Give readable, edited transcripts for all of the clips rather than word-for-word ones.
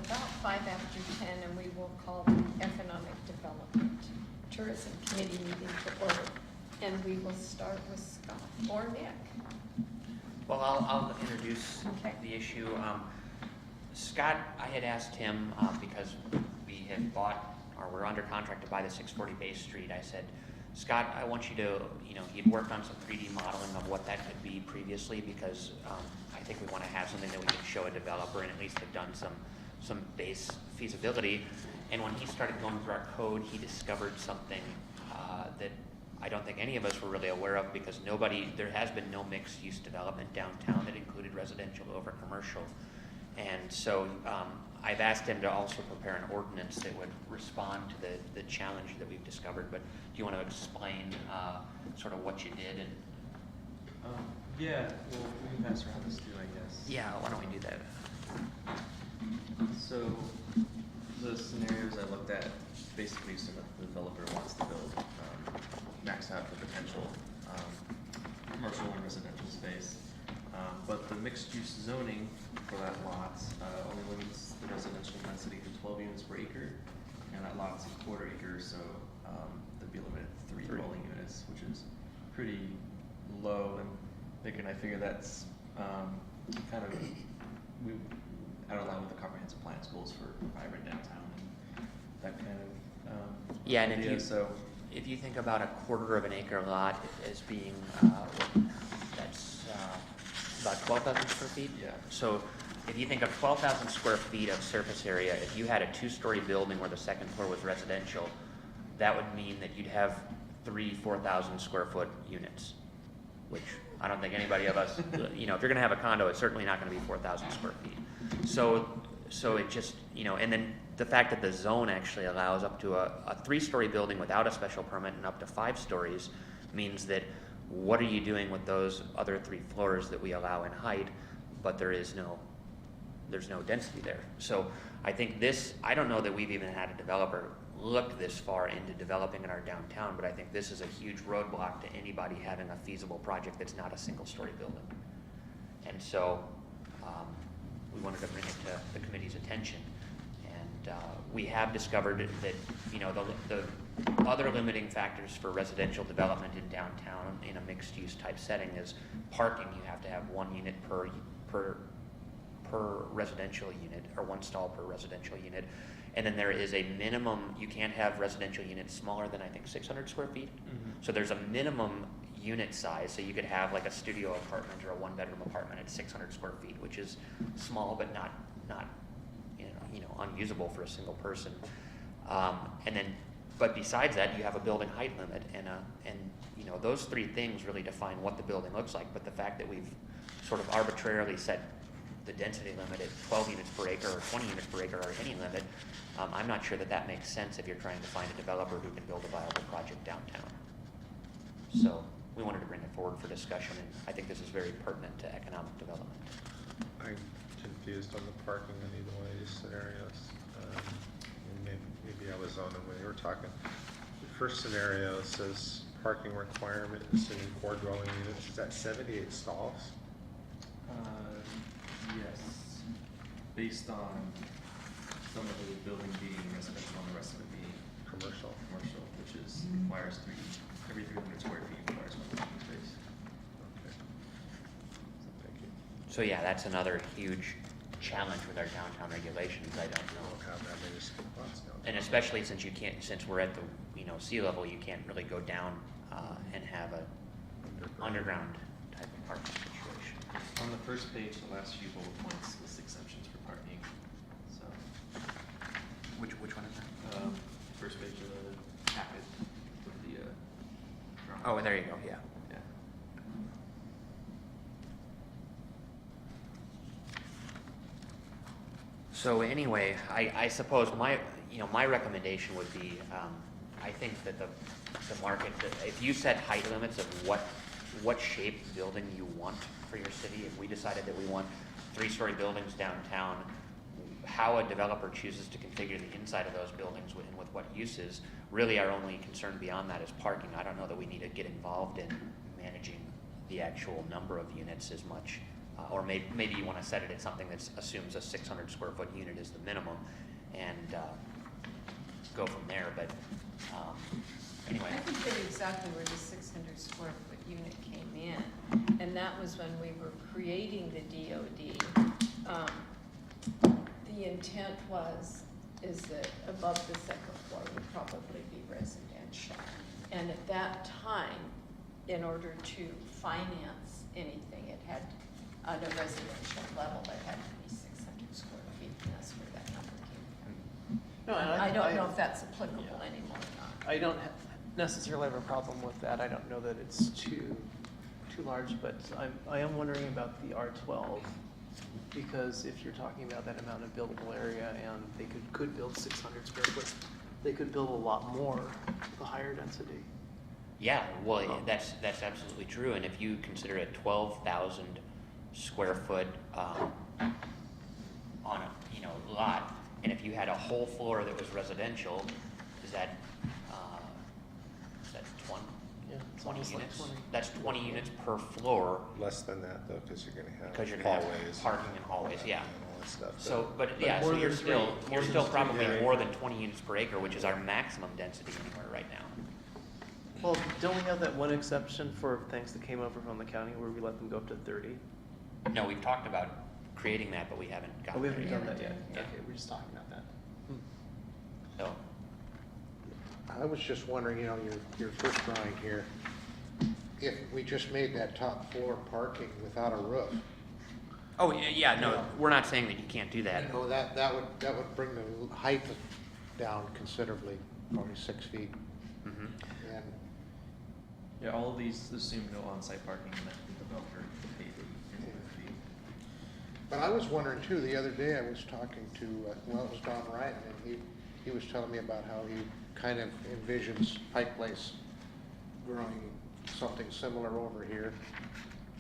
about 10:05, and we will call the Economic Development Tourism Committee meeting to order. And we will start with Scott or Nick. Well, I'll introduce the issue. Scott, I had asked him, because we had bought, or we're under contract to buy the 640 Bay Street, I said, Scott, I want you to, he'd worked on some 3D modeling of what that could be previously, because I think we want to have something that we can show a developer and at least have done some base feasibility. And when he started going through our code, he discovered something that I don't think any of us were really aware of, because there has been no mixed use development downtown that included residential over commercial. And so I've asked him to also prepare an ordinance that would respond to the challenge that we've discovered. But do you want to explain sort of what you did? And yeah, well, we can pass around this too, I guess. yeah, why don't we do that? So the scenarios I looked at basically assume that the developer wants to build max out the potential commercial and residential space. But the mixed-use zoning for that lot only limits the residential density to 12 units per acre, and that lot's a quarter acre, so there'd be a limit of 3 dwelling units, which is pretty low. And thinking, I figure that's kind of out of line with the comprehensive plan's goals for vibrant downtown and that kind of yeah, and idea. If you think about a quarter of an acre lot as being that's about 12,000 square feet. Yeah. So if you think of 12,000 square feet of surface area, if you had a 2-story building where the second floor was residential, that would mean that you'd have 4,000 square foot units, which I don't think anybody of us, if you're going to have a condo, it's certainly not going to be 4,000 square feet. So it just, and then the fact that the zone actually allows up to a 3-story building without a special permit and up to 5 stories means that what are you doing with those other 3 floors that we allow in height, but there's no density there. So I think I don't know that we've even had a developer look this far into developing in our downtown, but I think this is a huge roadblock to anybody having a feasible project that's not a single-story building. And so we wanted to bring it to the committee's attention. And we have discovered that, the other limiting factors for residential development in downtown in a mixed-use type setting is parking. You have to have 1 unit per residential unit, or 1 stall per residential unit. And then there is a minimum, you can't have residential units smaller than, I think, 600 square feet. Mm-hmm. So there's a minimum unit size. So you could have like a studio apartment or a 1-bedroom apartment at 600 square feet, which is small but not unusable for a single person. But besides that, you have a building height limit, and those 3 things really define what the building looks like. But the fact that we've sort of arbitrarily set the density limit at 12 units per acre or 20 units per acre or any limit, I'm not sure that makes sense if you're trying to find a developer who can build a viable project downtown. So we wanted to bring it forward for discussion, and I think this is very pertinent to economic development. I'm confused on the parking in either one of these scenarios. Maybe I was on it when you were talking. The first scenario says parking requirement assuming 4 dwelling units. Is that 78 stalls? Yes, based on some of the building being residential and the rest of it being Commercial. which requires every 300 square feet requires 1 parking space. Okay. Thank you. So yeah, that's another huge challenge with our downtown regulations. I don't I know. don't have that many spots now. And especially since we're at the sea level, you can't really go down and have a underground type of parking situation. On the first page, the last few bullet points list exceptions for parking. So Which one is that? first page of the packet with the drawing. Oh, there you go. Yeah. Yeah. So anyway, I suppose my recommendation would be, I think that the market, if you set height limits of what shape building you want for your city, if we decided that we want 3-story buildings downtown, how a developer chooses to configure the inside of those buildings and with what uses, really our only concern beyond that is parking. I don't know that we need to get involved in managing the actual number of units as much or maybe you want to set it at something that assumes a 600 square foot unit is the minimum, and go from there. But anyway, I can tell you exactly where the 600 square foot unit came in, and that was when we were creating the DOD. The intent is that above the second floor would probably be residential. And at that time, in order to finance anything, it had, at a residential level, it had to be 600 square feet, and that's where that number came from. No, and I don't know if that's applicable anymore or not. I don't necessarily have a problem with that. I don't know that it's too large, but I am wondering about the R12, because if you're talking about that amount of buildable area and they could build 600 square foot, they could build a lot more with a higher density. yeah, well, that's absolutely true. And if you consider a 12,000 square foot on a lot, and if you had a whole floor that was residential, is that 20? Yeah, it's 20 almost like units? 20. That's 20 units per floor, Less than that though, because you're gonna have because you're gonna hallways. have parking and hallways, yeah. And all that stuff. So, but But yeah, more so you're than still, three. you're More still than probably three, yeah. more than 20 units per acre, which is our maximum density anywhere right now. Well, don't we have that one exception for things that came over from the county where we let them go up to 30? No, we've talked about creating that, but we haven't Oh, gotten we there haven't yet. done that yet. Yeah. Okay, we're just talking about that. So, I was just wondering, your first drawing here, if we just made that top floor parking without a roof, oh, yeah, no, Yeah. we're not saying that you can't do that. that would bring the height down considerably, probably 6 feet. Mhm. And Yeah, all of these assume no on-site parking, and that the developer paid the fee. But I was wondering too, the other day I was talking to, it was Don Ryan, and he was telling me about how he kind of envisions Pike Place growing something similar over here.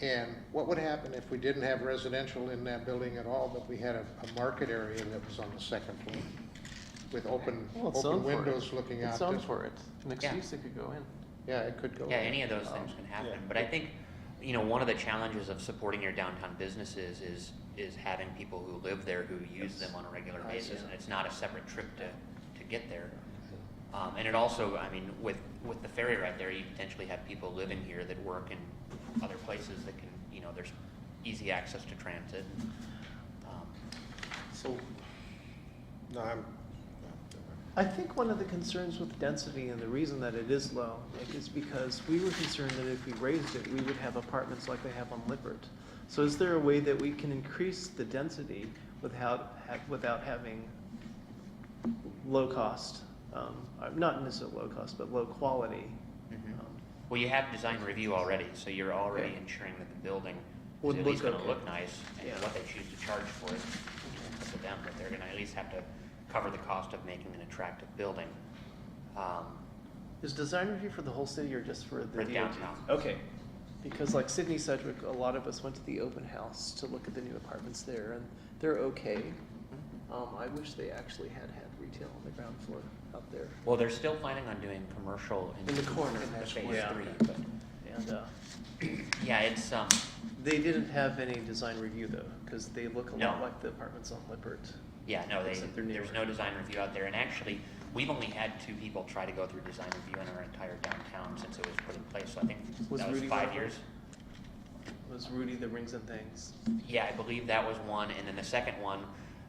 And what would happen if we didn't have residential in that building at all, but we had a market area that was on the second floor with open Well, it's zoned for it. windows looking out? It's zoned this- for it. Mixed Yeah. use, it could go in. Yeah, it could go. Yeah, any of those things can yeah. happen. But I think, one of the challenges of supporting your downtown businesses is having people who live there who use them on a regular I basis, see. and it's not a separate trip to get there. And it also, I mean, with the ferry right there, you potentially have people living here that work in other places that can, there's easy access to transit. So No, I think one of the concerns with density and the reason that it is low, Nick, is because we were concerned that if we raised it, we would have apartments like they have on Lippert. So is there a way that we can increase the density without having low cost, not necessarily low cost, but low quality? Mhm. Well, you have design review already, so you're already Okay. ensuring that the building Would is at least look gonna okay. look nice, and Yeah. what they choose to charge for it, up to them, but they're gonna at least have to cover the cost of making an attractive building. Is design review for the whole city or just for the For DOT? downtown. Okay, because like Sydney Sedgwick, a lot of us went to the open house to look at the new apartments there, and they're okay. I wish they actually had retail on the ground floor out there. Well, they're still planning on doing commercial In the corner, in that's phase yeah. 3, but, And yeah, it's, they didn't have any design review though, because they look a lot No. like the apartments on Lippert. yeah, no, Except they're there's newer. no design review out there, and actually, we've only had 2 people try to go through design review in our entire downtown since it was put in place, so I think Was that was Rudy 5 one of years. Was Rudy the Rings and Things? Yeah, I believe that was one, and then the second one,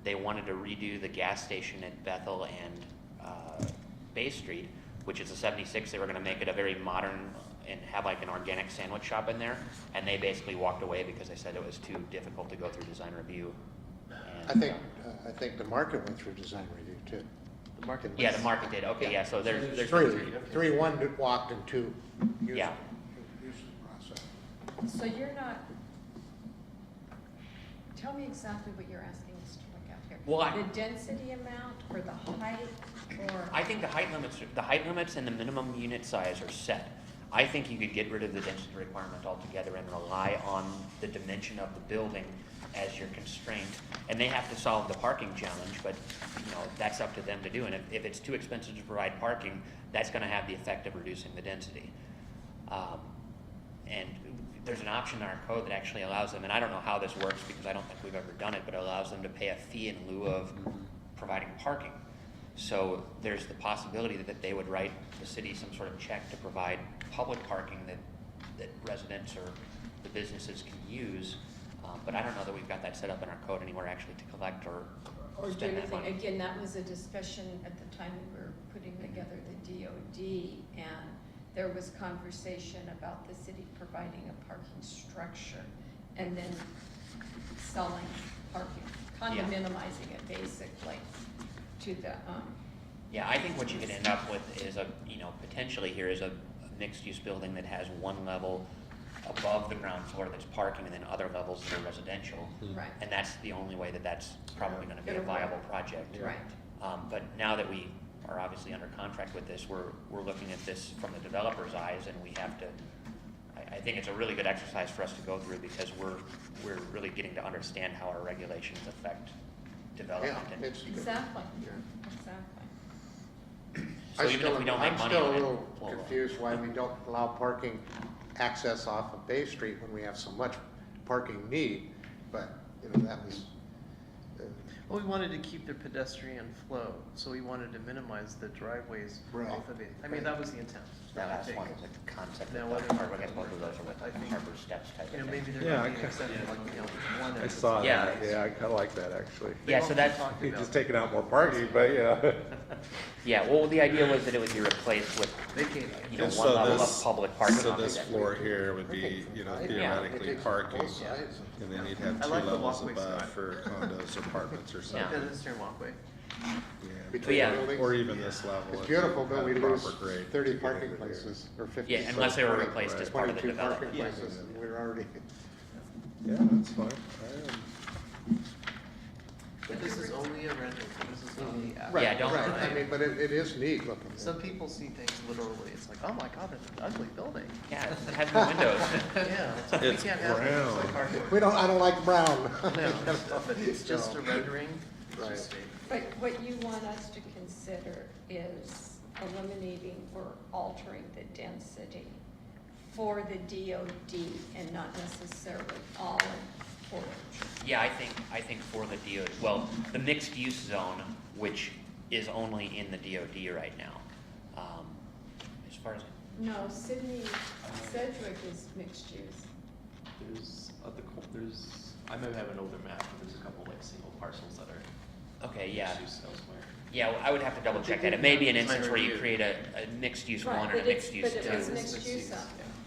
they wanted to redo the gas station at Bethel and Bay Street, which is a 76. They were going to make it a very modern and have like an organic sandwich shop in there, and they basically walked away because they said it was too difficult to go through design review. And, I think the market went through design review too. The market. yeah, the market did. Okay, yeah, so there's Three, one that walked and 2 used Yeah. used the process. So you're not, tell me exactly what you're asking us to look at here. Well, The density amount or the height or? I think the height limits and the minimum unit size are set. I think you could get rid of the density requirement altogether and rely on the dimension of the building as your constraint. And they have to solve the parking challenge, but, that's up to them to do. And if it's too expensive to provide parking, that's gonna have the effect of reducing the density. And there's an option in our code that actually allows them, and I don't know how this works because I don't think we've ever done it, but it allows them to pay a fee in lieu of providing parking. So there's the possibility that they would write the city some sort of check to provide public parking that residents or the businesses can use. But I don't know that we've got that set up in our code anywhere actually to collect or Or do spend that anything. money. Again, that was a discussion at the time we were putting together the DOD, and there was conversation about the city providing a parking structure and then selling parking, Yeah. condominiumizing it basically to the, Yeah, I think what you could end up with is potentially here is a mixed-use building that has one level above the ground floor that's parking and then other levels that are residential. right, And that's the only way that's probably gonna be a viable project. right. But now that we are obviously under contract with this, we're looking at this from the developer's eyes, and we have to, I think it's a really good exercise for us to go through because we're really getting to understand how our regulations affect development. Yeah, And it's. Exactly, Yeah. exactly. so even if we don't make money on it, I'm still a little we'll- confused why we don't allow parking access off of Bay Street when we have so much parking need, but, that was, Well, we wanted to keep the pedestrian flow, so we wanted to minimize the driveways Right. off of it. I mean, that was the intent. That I last think. one is a concept Now, of whether- the harbor, I guess both of those are with I think- harbor steps type You know, of maybe thing. there Yeah, could I be an ca- exception, like, one. I end. saw Yeah. that, yeah, I kinda like that actually. Yeah, so that's, Talked You're about just it. taking out more parking, but yeah. yeah, well, the idea was that it would be replaced with, Vacated. one And so level this- of public parking. So on this it. floor here would be, theoretically It takes parking, both sides. and then you'd have I two like the levels walkway above side. for condos, apartments or Yeah. something. Pedestrian walkway. Yeah. between yeah. buildings. Or even this level. It's if beautiful, you but had we proper lose grade 30 to get parking into there. places, or 50. Yeah, unless they were 20, replaced as part of the 22 parking development. places, and we're already, Yeah, that's fine. But this is only a rendering, this is not the Yeah, right, don't- right, I mean, but it is neat looking. Some people see things literally, it's like, oh my god, that's an ugly building. Yeah, it has no windows. Yeah, it's like, we It's can't have it, it's like brown. our. I don't like brown. No, but it's just a rendering, it's Right. just a. But what you want us to consider is eliminating or altering the density for the DOD and not necessarily all in Portage. Yeah, I think for the DOD, well, the mixed use zone, which is only in the DOD right now. As far as, No, Sydney Sedgwick is mixed use. I might have an older map, but there's a couple like single parcels that are okay, yeah. used elsewhere. Yeah, well, I would have to double check that. It may be an instance where you create a mixed use one and a mixed use But two. it was mixed use zone.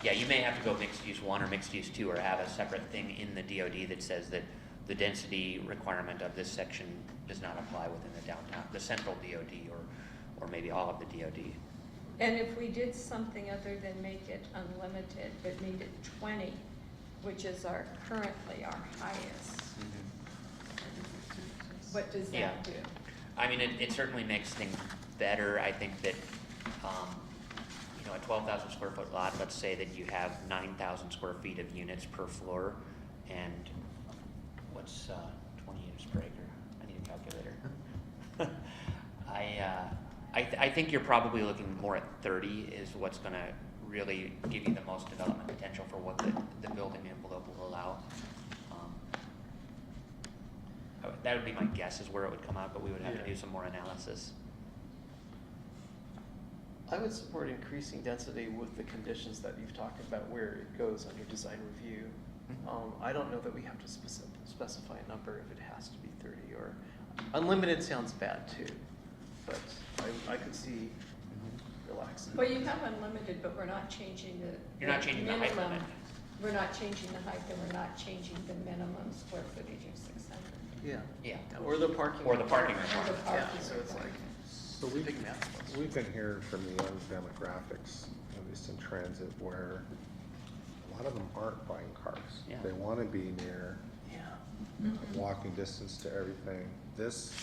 Yeah, you may have to go mixed use one or mixed use two, or have a separate thing in the DOD that says that the density requirement of this section does not apply within the downtown, the central DOD, or maybe all of the DOD. And if we did something other than make it unlimited, but made it 20, which is currently our highest, what does Yeah. that do? I mean, it certainly makes things better. I think that, a 12,000 square foot lot, let's say that you have 9,000 square feet of units per floor, and what's 20 units per acre? I need a calculator. I think you're probably looking more at 30 is what's gonna really give you the most development potential for what the building envelope will allow. That would be my guess is where it would come out, but we would have to do some more analysis. I would support increasing density with the conditions that you've talked about where it goes under design review. I don't know that we have to specify a number if it has to be 30 or, unlimited sounds bad too, but I could see relaxing. Well, you have unlimited, but we're not changing the. You're not changing the height minimum. limit. We're not changing the height, and we're not changing the minimum square footage of 600. Yeah. Yeah. Or the parking. Or the parking Or the requirement. Yeah, parking so it's like, So we, big math. we've been hearing from the young demographics, at least in transit, where a lot of them aren't buying cars. Yeah. They wanna be near Yeah. walking distance to everything. This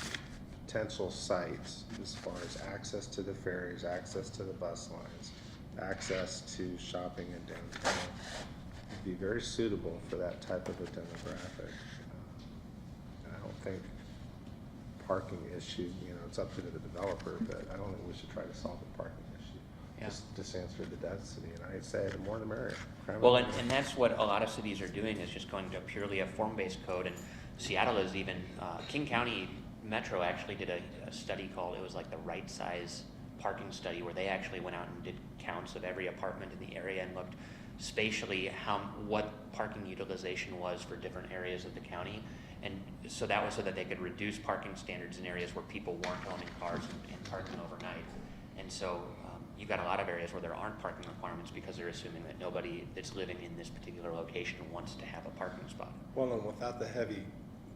potential site, as far as access to the ferries, access to the bus lines, access to shopping in downtown, would be very suitable for that type of a demographic. I don't think parking issue, it's up to the developer, but I don't think we should try to solve the parking issue. Yeah. Just answer the density, and I'd say the more the merrier. Crime Well, and and that's what a lot of cities are doing, is just going to purely a form-based code, and Seattle is even, King County Metro actually did a study called, it was like the right size parking study, where they actually went out and did counts of every apartment in the area and looked spatially what parking utilization was for different areas of the county. And so that was so that they could reduce parking standards in areas where people weren't owning cars and parking overnight. And so you've got a lot of areas where there aren't parking requirements because they're assuming that nobody that's living in this particular location wants to have a parking spot. Well, and without the heavy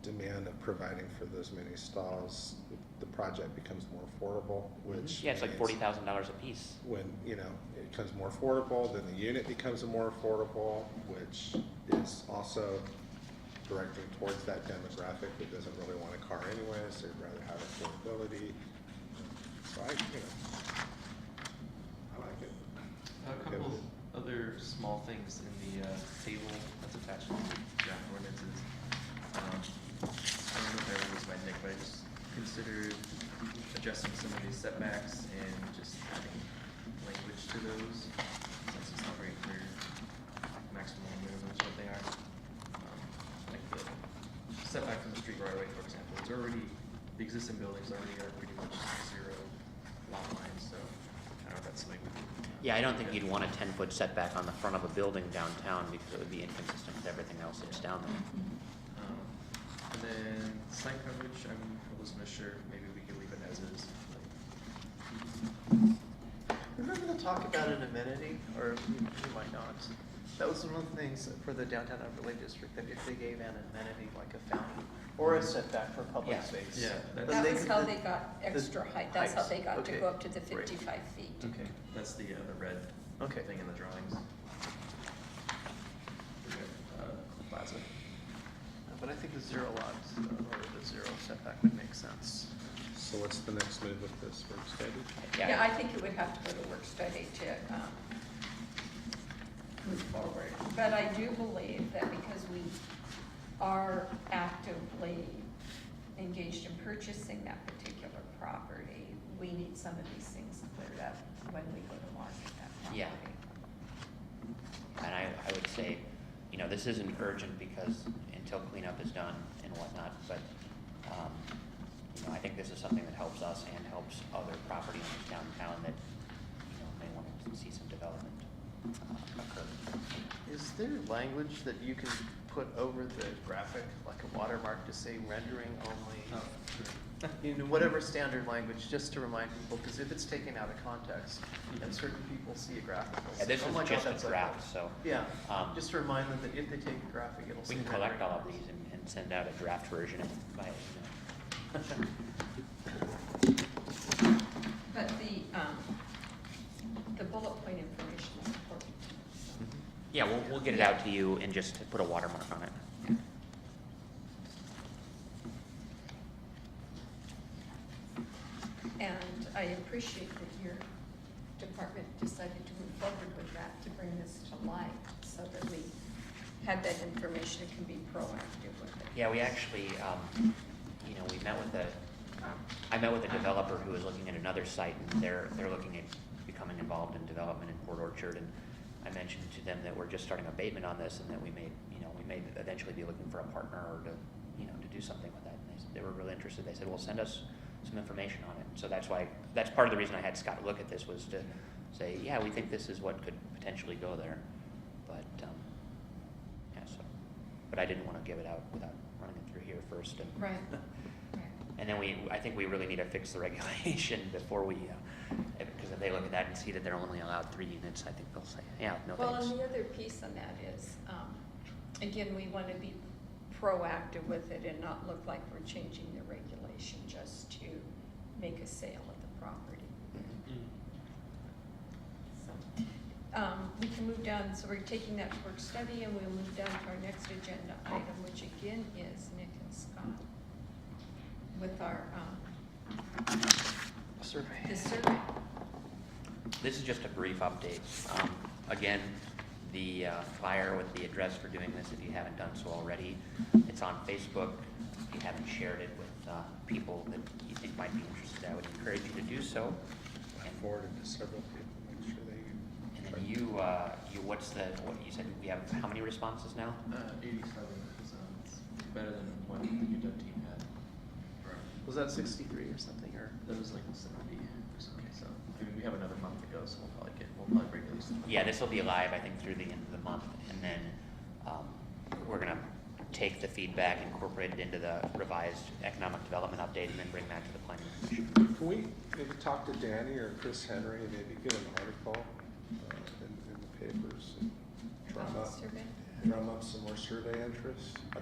demand of providing for those many stalls, the project becomes more affordable, which Yeah, it's like means $40,000 a piece. when, you know, it becomes more affordable, then the unit becomes more affordable, which is also directing towards that demographic that doesn't really want a car anyways, they'd rather have affordability. So I, you know, I like it. A couple other small things in the table that's attached to the draft ordinances. I don't know if I remember this by Nick, but I just considered adjusting some of these setbacks and just adding language to those, since it's not very clear maximum and minimum what they are. Like the setback from the street right away, for example, it's already, the existing buildings already are pretty much 0 lot lines, so I don't know if that's something we could. Yeah, I don't think you'd want a 10-foot setback on the front of a building downtown because it would be inconsistent with everything else that's down there. And then site coverage, I wasn't sure, maybe we could leave it as is. Remember the talk about an amenity, or you might not. That was one of the things for the downtown overlay district, that if they gave an amenity like a fountain or a setback for public Yeah. space. Yeah, then That they was could- how they got extra height, that's how they got to Okay. go up to the Great. 55 feet. Okay, That's the red okay. thing in the drawings. Plaza. But I think the 0 lot, or the 0 setback would make sense. So what's the next move with this work study? Yeah, I think it would have to go to work study to move forward. But I do believe that because we are actively engaged in purchasing that particular property, we need some of these things cleared up when we go to market that property. Yeah. And I would say, you know, this isn't urgent because until cleanup is done and whatnot, but, you know, I think this is something that helps us and helps other property owners downtown that, you know, may want to see some development occur. Is there language that you can put over the graphic, like a watermark to say rendering only? Oh, sure. In whatever standard language, just to remind people, because if it's taken out of context and certain people see a graphic, they'll Yeah, say, this "Oh is my God, just that's a like draft, so. Yeah, um, just to remind them that if they take a graphic, it'll say We can collect rendering all of only. these and send out a draft version and buy it, you know. But the bullet point information is important. Yeah, we'll get it out to you and just put a watermark on it. And I appreciate that your department decided to move forward with that, to bring this to light, so that we had that information and can be proactive with it. Yeah, we actually, you know, we met with I met with a developer who was looking at another site, and they're looking at becoming involved in development in Port Orchard, and I mentioned to them that we're just starting abatement on this, and that we may eventually be looking for a partner or to, you know, to do something with that. And they were really interested. They said, well, send us some information on it. So that's part of the reason I had Scott look at this, was to say, yeah, we think this is what could potentially go there. But, yeah, so, but I didn't want to give it out without running it through here first. And, Right. and then I think we really need to fix the regulation before we, because if they look at that and see that they're only allowed 3 units, I think they'll say, yeah, no Well, thanks. and the other piece on that is, again, we want to be proactive with it and not look like we're changing the regulation just to make a sale of the property. So, we can move down, so we're taking that to work study, and we'll move down to our next agenda item, which again is Nick and Scott with our, Survey. the survey. This is just a brief update. Again, the flyer with the address for doing this, if you haven't done so already, it's on Facebook. If you haven't shared it with people that you think might be interested, I would encourage you to do so. I forwarded to several people, make What you said, we have how many responses now? 87 is, it's better than what the UW team had. Was that 63 or something, or? That was like 70 or something, so, I mean, we have another month to go, so we'll probably break at least. Yeah, this will be live, I think, through the end of the month, and then we're gonna take the feedback, incorporate it into the revised economic development update, and then bring that to the planning commission. Can we maybe talk to Danny or Chris Henry and maybe get an article in the papers and drum up some more survey interest? I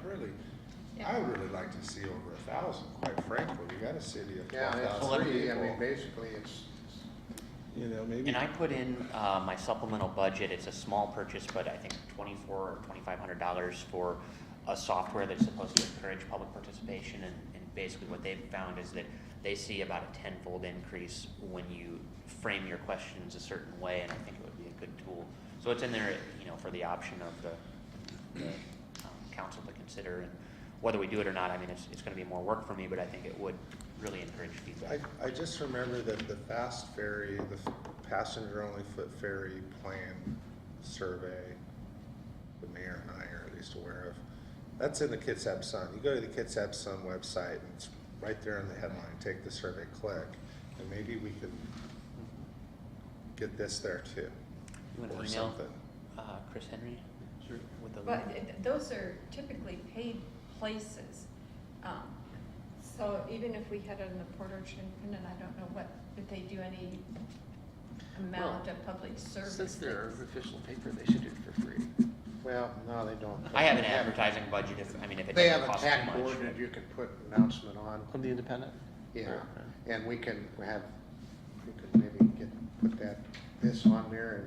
would really like to see over 1,000, quite frankly. We got a city of Yeah, 12,000 it's people. I mean, basically, it's, You know, maybe. And I put in my supplemental budget, it's a small purchase, but I think $2,400 or $2,500 for a software that's supposed to encourage public participation, and basically what they've found is that they see about a tenfold increase when you frame your questions a certain way, and I think it would be a good tool. So it's in there, you know, for the option of the council to consider, and whether we do it or not, I mean, it's gonna be more work for me, but I think it would really encourage feedback. I just remember that the fast ferry, the passenger-only foot ferry plan survey, the mayor and I are at least aware of, that's in the Kitsap Sun. You go to the Kitsap Sun website, and it's right there in the headline, take the survey, click, and maybe we could get this there too, You want or to email something. Chris Henry? Sure. With the But link? those are typically paid places. So even if we had it in the Port Orchard Independent, I don't know if they do any amount Well, of public service. Since they're things. an official paper, they should do it for free. well, no, they don't. I have an They have- advertising budget if it They doesn't have a cost too tag much. board that you can put announcement on. On the Independent? Yeah, Okay. and we can maybe put this on there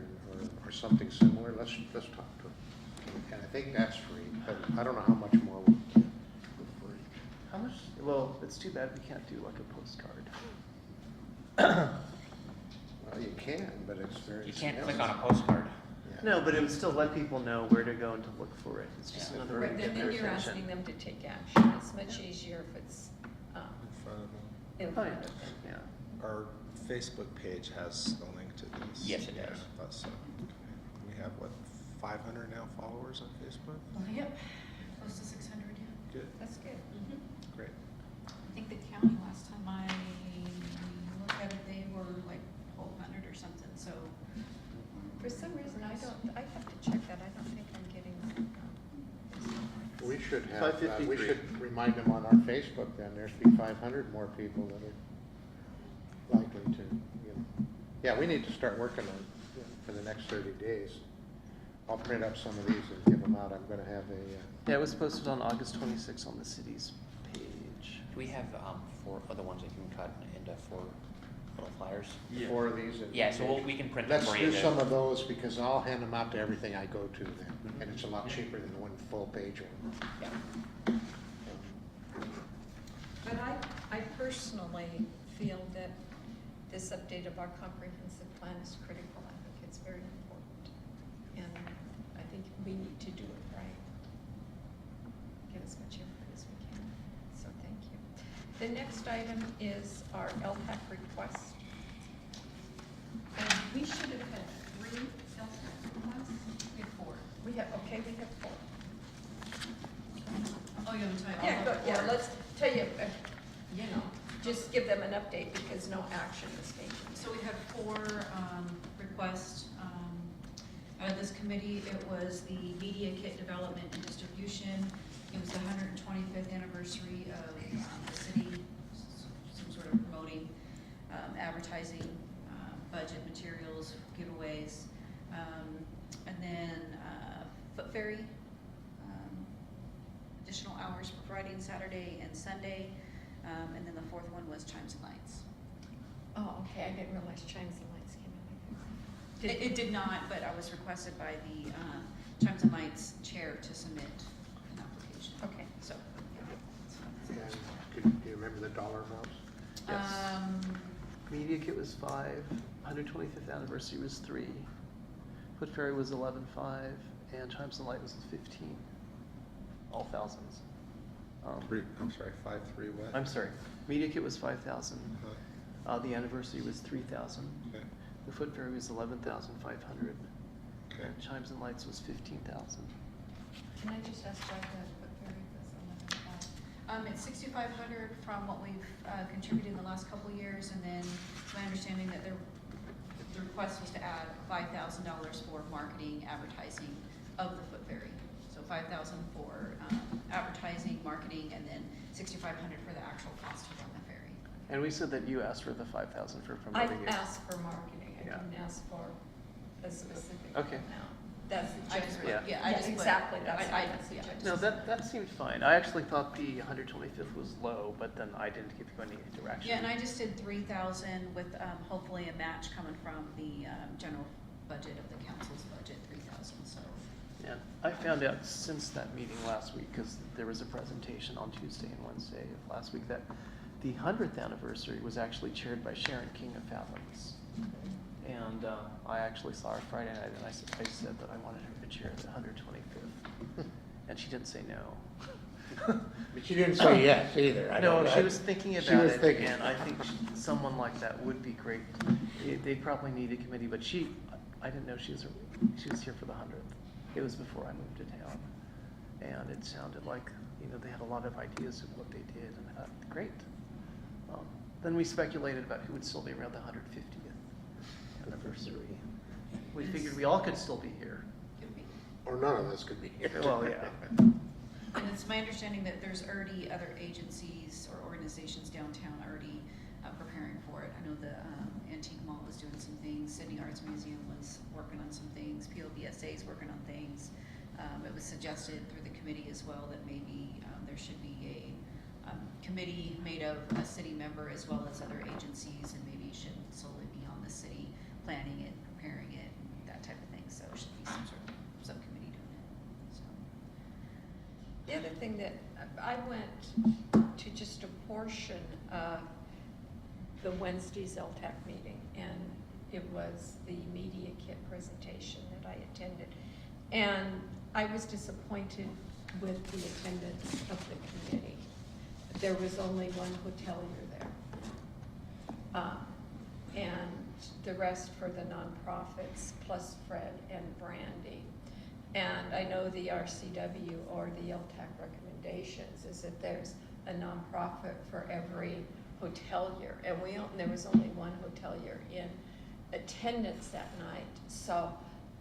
or something similar. Let's talk to them. And I think that's free, but I don't know how much more we can for free. How much? Well, it's too bad we can't do like a postcard. Well, you can, but it's very. You can't click expensive. on a postcard. Yeah. No, but it would still let people know where to go and to look for it. It's just Yeah. another way to Right, get then their you're attention. asking them to take action. It's much easier if it's In front of them. in Oh, front yeah, of them. yeah. Our Facebook page has the link to this. Yes, it Yeah, does. I thought so. We have, what, 500 now followers on Facebook? Yep, close to 600, yeah. Good, That's good. great. I think the county, last time I looked at it, they were like 1,200 or something, so. For some reason, I have to check that. I don't think I'm getting. We should have, we 553. should remind them on our Facebook then, there's be 500 more people that are likely to, Yeah, we need to start working on, for the next 30 days. I'll print up some of these and give them out. I'm gonna have Yeah, it was posted on August 26th on the city's page. Do we have 4 other ones that you can cut into 4 little flyers? four of these. and- Yeah, so we can print them Let's for you. do to- some of those, because I'll hand them out to everything I go to then, and it's a lot cheaper than one full page one. Yeah. But I personally feel that this update of our comprehensive plan is critical. I think it's very important. And I think we need to do it right. Get as much input as we can. So thank you. The next item is our LPAC request. And we should have had 3 LPAC requests. We have 4. We have 4. Oh, you want me to tell you all Yeah, of go, the yeah, 4? let's tell you, just give them an update because no action is taken. So we had 4 requests out of this committee. It was the media kit development and distribution. It was the 125th anniversary of the city, some sort of promoting, advertising, budget materials, giveaways. And then Foot Ferry, additional hours for Friday and Saturday and Sunday. And then the 4th one was Chimes and Lights. Oh, okay, I didn't realize Chimes and Lights came in. It did not, but I was requested by the Chimes and Lights chair to submit an application. Okay. So, And do you remember the dollar amounts? Yes. Media Kit was 5, 125th anniversary was 3, Foot Ferry was 11.5, and Chimes and Light was 15. All thousands. I'm sorry, 5.3 what? I'm sorry, Media Kit was 5,000. Uh-huh. The anniversary was 3,000. Okay. The Foot Ferry was 11,500, Okay. And Chimes and Lights was 15,000. Can I just ask why the foot ferry was It's 6,500 from what we've contributed in the last couple of years, and then it's my understanding that the request was to add $5,000 for marketing, advertising of the foot ferry. So 5,000 for advertising, marketing, and then 6,500 for the actual cost to run the ferry. And we said that you asked for the 5,000 from I other years. asked for marketing, I Yeah. didn't ask for a specific Okay. amount. That's the I just general. put- yeah, I just put- Exactly, that's I- why I- that's the yeah. general. No, that seemed fine. I actually thought the 125th was low, but then I didn't get to go any direction. Yeah, and I just did 3,000 with hopefully a match coming from the general budget of the council's budget, 3,000, so. Yeah, I found out since that meeting last week, because there was a presentation on Tuesday and Wednesday of last week, that the 100th anniversary was actually chaired by Sharon King of Fallon's. And I actually saw her Friday night, and I said that I wanted her to chair the 125th. And she didn't say no. But she didn't say yes either. I No, know she that. was thinking She about was it, thinking. and I think someone like that would be great. They'd probably need a committee, but I didn't know she was here for the 100th. It was before I moved to town. And it sounded like, they had a lot of ideas of what they did, and I thought, great. Then we speculated about who would still be around the 150th anniversary. We figured we all could still be here. Could be. Or none of us could be here. Well, yeah. And it's my understanding that there's already other agencies or organizations downtown already preparing for it. I know the Antique Mall was doing some things, Sydney Arts Museum was working on some things, POBSA is working on things. It was suggested through the committee as well that maybe there should be a committee made of a city member as well as other agencies, and maybe it shouldn't solely be on the city planning it, preparing it, that type of thing. So it should be some sort of subcommittee doing it, so. The other thing that, I went to just a portion of the Wednesday's LTAC meeting, and it was the media kit presentation that I attended. And I was disappointed with the attendance of the committee. There was only one hotelier there. And the rest for the nonprofits, plus Fred and Brandy. And I know the RCW or the LTAC recommendations is that there's a nonprofit for every hotelier. And there was only one hotelier in attendance that night. So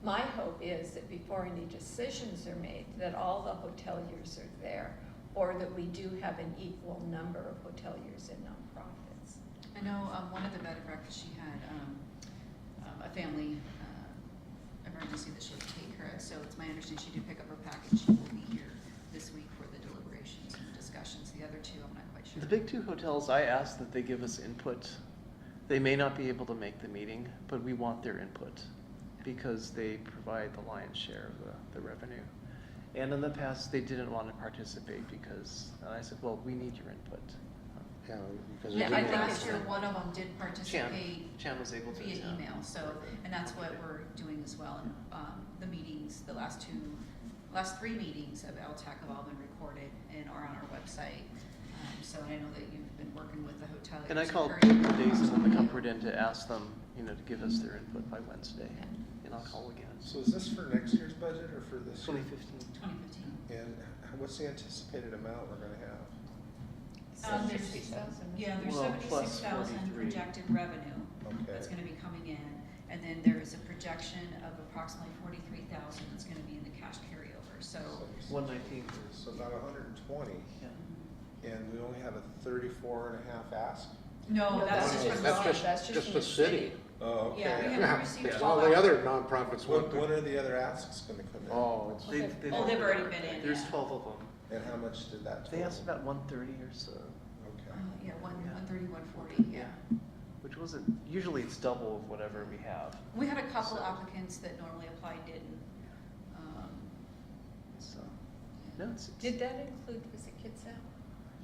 my hope is that before any decisions are made, that all the hoteliers are there, or that we do have an equal number of hoteliers and nonprofits. I know one of the bed and breakfasts, she had a family emergency that she had to take care of. So it's my understanding she did pick up her package. She will be here this week for the deliberations and discussions. The other two, I'm not quite sure. The big two hotels, I asked that they give us input. They may not be able to make the meeting, but we want their input because they provide the lion's share of the revenue. And in the past, they didn't want to participate because, and I said, well, we need your input. Yeah, because Yeah, it I didn't- think last year, one of them did participate Chan was able to via attend. email, so, and that's what we're doing as well. And the meetings, the last three meetings of LTAC have all been recorded and are on our website. So I know that you've been working with the hoteliers. And I called encouraging Days them and the to- Comfort Inn to ask them, to give us their input by Wednesday. And I'll call again. So is this for next year's budget or for this year? 2015. 2015. And what's the anticipated amount we're gonna have? There's- 60,000. Yeah, there's Well, plus 76,000 43. projected revenue Okay. that's gonna be coming in. And then there is a projection of approximately 43,000 that's gonna be in the cash carryover, so. 119. So about 120, Yeah. and we only have a 34.5 ask? No, that's just from That's the just- city. just from the city. Oh, okay. Yeah, we haven't Yeah, received yeah, 12 all the other hours. nonprofits When, went. when are the other asks gonna come in? Oh, it's, They've Oh, they've already been in, There's yeah. 12 of them. And how much did that total? They asked about 130 or so. Okay. Yeah, Yeah. 130, 140, yeah. Which wasn't, usually it's double of whatever we have. We had a couple So- applicants that normally applied, didn't. So, no, it's. Did that include Visit Kids Out?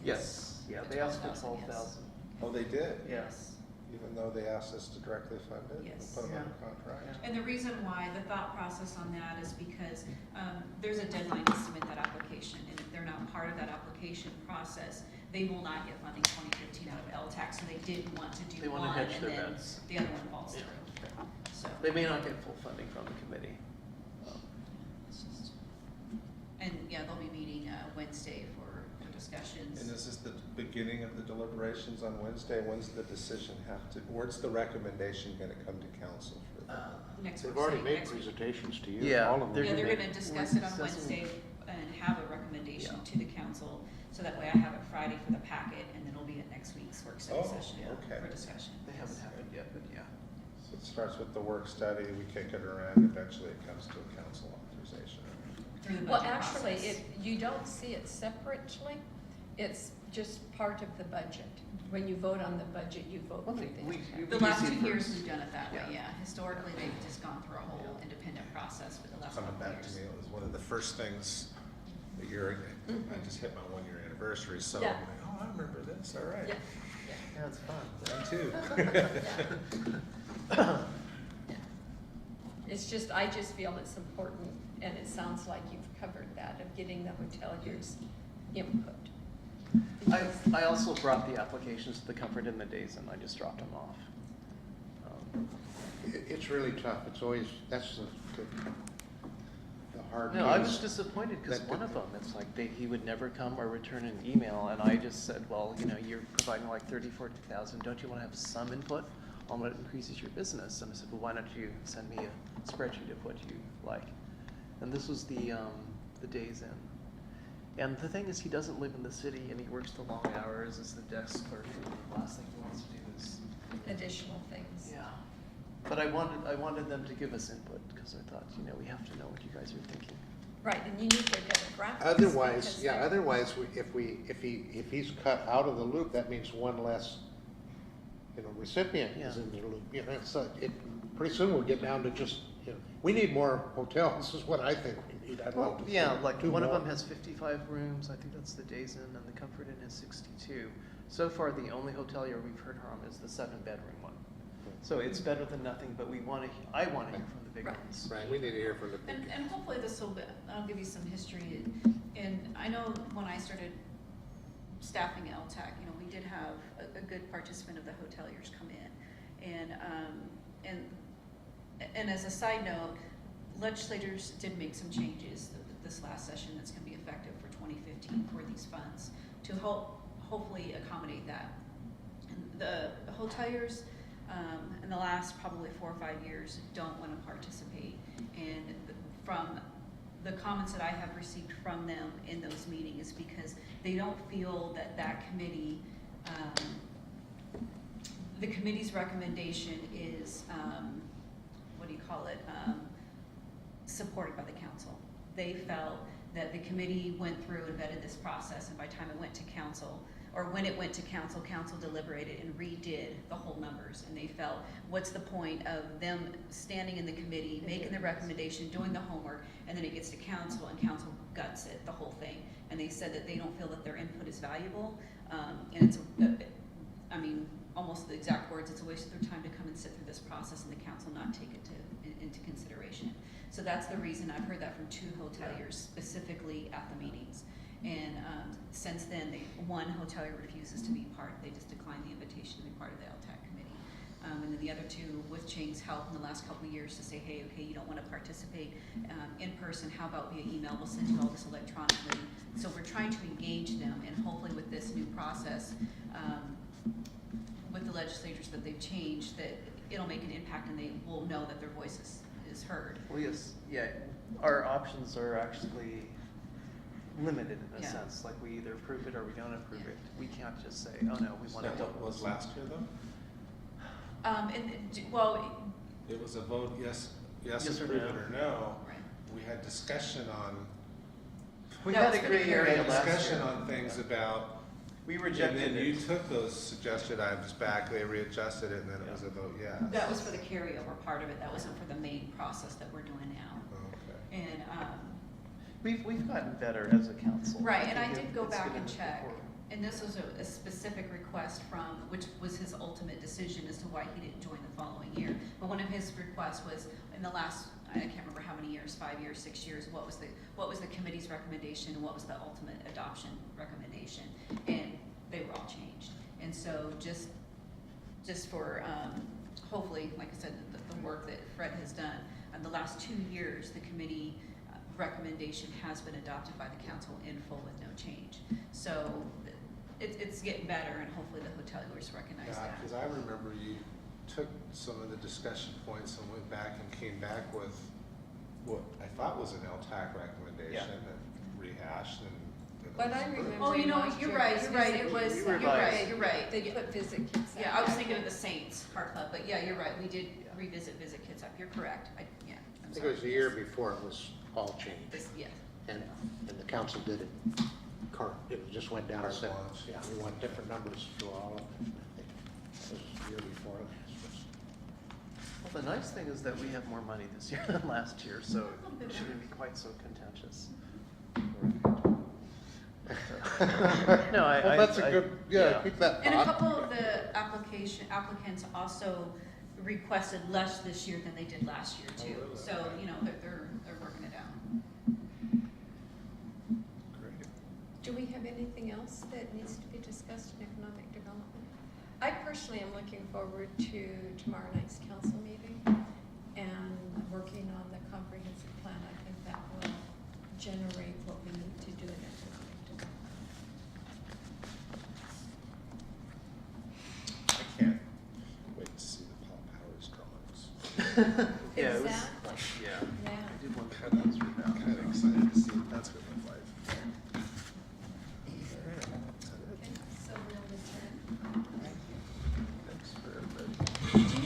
Yes, yeah, The they asked for 12,000, 12,000. Oh, they did? Yes. Even though they asked us to directly fund it? and Yes. Put them Yeah. under contract? And the reason why, the thought process on that is because there's a deadline to submit that application. And if they're not part of that application process, they will not get funding 2015 out of LTAC. So they didn't want to do They wanna one hedge and their then bets. the other one falls Yeah. through. So, They may not get full funding from the committee. And, yeah, they'll be meeting, Wednesday for discussions. And is this the beginning of the deliberations on Wednesday? When's the decision have to, where's the recommendation gonna come to council for that? Next They've week, already saying made next week. presentations to you, Yeah, all of them. they're Yeah, they're gonna- gonna discuss it on we're discussing- Wednesday and have a recommendation Yeah. to the council, so that way I have it Friday for the packet, and then it'll be at next week's work study Oh, session okay. for discussion. They haven't happened yet, but yeah. So it starts with the work study, we kick it around, eventually it comes to a council authorization. Through the Well, budget actually, process. you don't see it separately. It's just part of the budget. When you vote on the budget, you vote Well, for we- the. The we last see 2 it years, first. we've done it that way, Yeah. yeah. Historically, they've just gone through a whole independent process for the last Coming couple of back to years. me, it was one of the first things that year, I just hit my 1-year anniversary, so I'm Yeah. like, oh, I remember this, all right. Yeah, Yeah, it's fun. Me too. yeah. It's just, I just feel it's important, and it sounds like you've covered that, of getting the hoteliers' input. I also brought the applications to the Comfort Inn the Days, and I just dropped them off. It's really tough, it's always, that's the hard piece. No, I was disappointed, because That- one of them, it's like, he would never come or return an email, and I just said, well, you know, you're providing like 40,000, don't you want to have some input on what increases your business? And I said, well, why don't you send me a spreadsheet of what you like? And this was the Days Inn. And the thing is, he doesn't live in the city, and he works the long hours as the desk clerk, and the last thing he wants to do is, Additional things. yeah. But I wanted them to give us input, because I thought, you know, we have to know what you guys are thinking. Right, and you need their demographics. Otherwise, because yeah, they're- otherwise, if he's cut out of the loop, that means one less, you know, recipient is Yeah. in the loop. You know, so pretty soon we'll get down to just, you know, we need more hotels, is what I think we need. I'd love to see Yeah, like, 2 one of more. them has 55 rooms, I think that's the Days Inn, and the Comfort Inn has 62. So far, the only hotelier we've heard from is the 7-bedroom one. So it's better than nothing, but I want to hear from the big Right. ones. Right, we need to hear from the big. And hopefully this will be, I'll give you some history. And I know when I started staffing LTAC, you know, we did have a good participant of the hoteliers come in. And as a side note, legislators did make some changes this last session that's gonna be effective for 2015 for these funds to hopefully accommodate that. And the hoteliers, in the last probably 4 or 5 years, don't want to participate. And from the comments that I have received from them in those meetings, because they don't feel that committee, the committee's recommendation is, what do you call it, supported by the council. They felt that the committee went through and vetted this process, and by the time it went to council, or when it went to council, council deliberated and redid the whole numbers, and they felt, what's the point of them standing in the committee, making the recommendation, doing the homework, and then it gets to council, and council guts it, the whole thing. And they said that they don't feel that their input is valuable, and it's, I mean, almost the exact words, it's a waste of their time to come and sit through this process and the council not take it into consideration. So that's the reason I've heard that from 2 hoteliers specifically at the meetings. And since then, one hotelier refuses to be part, they just declined the invitation to be part of the LTAC committee. And then the other 2, with Chang's help in the last couple of years, to say, hey, okay, you don't want to participate in person, how about via email, we'll send you all this electronically. So we're trying to engage them, and hopefully with this new process, with the legislators that they've changed, that it'll make an impact and they will know that their voice is heard. Well, yes, yeah, our options are actually limited in a Yeah. sense, like we either approve it or we don't approve Yeah. it. We can't just say, oh no, we want to. What was last year though? Well, It was a vote, yes Yes or approve no. it or no. right. We had discussion on, We That had was a for gray the we area had last discussion year. on things about, We and rejected then you it. took those suggested items back, they readjusted it, and then it was a vote yes. That was for the carryover part of it, that wasn't for the main process that we're doing now. Okay. And, We've gotten better as a council. right, and I think did go it's back gonna and move check, forward. and this was a specific request from, which was his ultimate decision as to why he didn't join the following year. But one of his requests was, in the last, I can't remember how many years, 5 years, 6 years, what was the committee's recommendation, and what was the ultimate adoption recommendation? And they were all changed. And so just for, hopefully, like I said, the work that Fred has done, the last 2 years, the committee recommendation has been adopted by the council in full with no change. So it's getting better, and hopefully the hoteliers recognize Yeah, that. because I remember you took some of the discussion points and went back and came back with what I thought was an LTAC recommendation and rehashed and. it But was I good. remember. Oh, you know, last you're year right, was you're right, it Visit was, Kids. you're revised. right, you're right. They put Visit Kids. Yeah, I was thinking of the Saints Heart Club, but yeah, you're right, we did revisit Visit Kids Up, you're correct, I'm I think it sorry. was the year before it was all changed. Yeah, And the council did it, it just went down. Carte separate. blanche. Yeah, we want different numbers for all of them. I think it was the year before. Well, the nice thing is that we have more money this year than last year, so it shouldn't be quite so contentious. No, Well, that's a good, yeah, keep that and a thought. couple of the applicants also requested less this year than they did last year too. really? So, you know, they're working it out. Great. Do we have anything else that needs to be discussed in economic development? I personally am looking forward to tomorrow night's council meeting and working on the comprehensive plan. I think that will generate what we need to do in economic development. I can't wait to see the Paul Powers drawings. Yeah, it was, Exactly. yeah, Yeah. I did want to put that through that. Kind of excited to see what that's gonna look like. Okay, so we'll return. Thanks for everybody. Do you